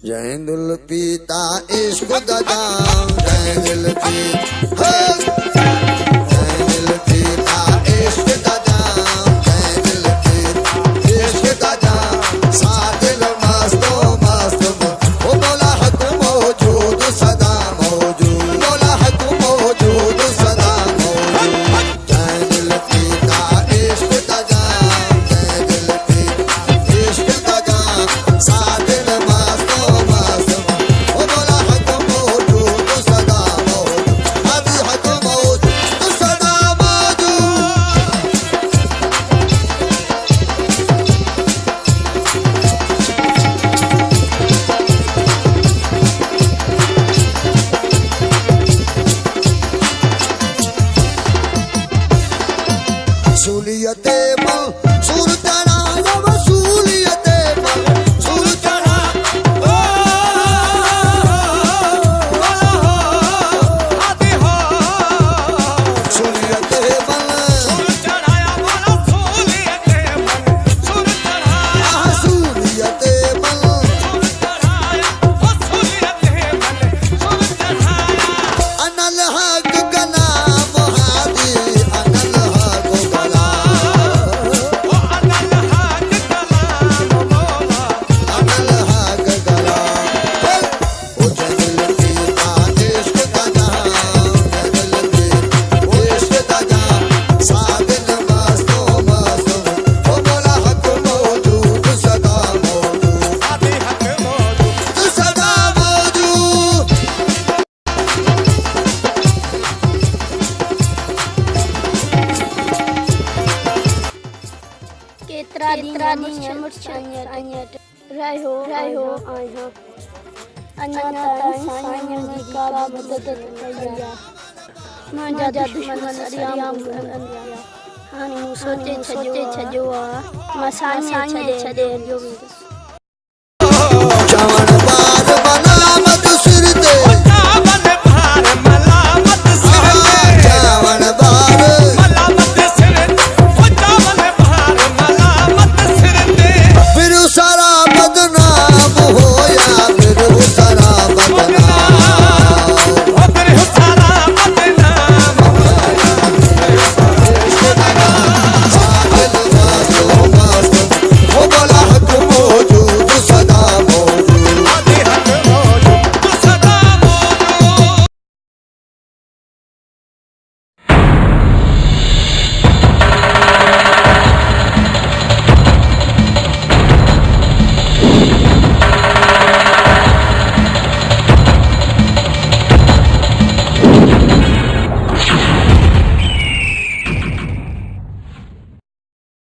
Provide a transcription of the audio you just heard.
जय दिल पीता इश्क दा जाम जय दिल पीता जय दिल पीता इश्क दा जाम जय दिल पीता इश्क दा जाम सा दिल मस्तो मस्त ओ मौला हक मौजूद सदा मौजूद मौला हक मौजूद सदा मौजूद जय दिल पीता इश्क दा जाम जय दिल पीता इश्क दा जाम सा दिल मस्तो ओ मौला हक मौजूद सदा मौजूद अभी हक मौजूद सदा मौजूद सूलियते मंसूर तेरा जब सूलियते मंसूर तेरा सूलियते मंसूर सूलियते अनल हक कलाम हादी अनल हक कलाम अनल हक कलाम ओ जय दिल पीता इश्क दा जाम जय दिल पीता इश्क दा जाम सा दिल मस्तो मस्तो ओ मौला हक मौजूद सदा मौजूद सदा मौजूद केतरा दी मुर्शद अन्यत रहो आया अन्यत साईं जी का मदद कया मुंहिंजा दुश्मन सरियाम हाणे मूं सोचे छॾियो आहे मां साईं छॾे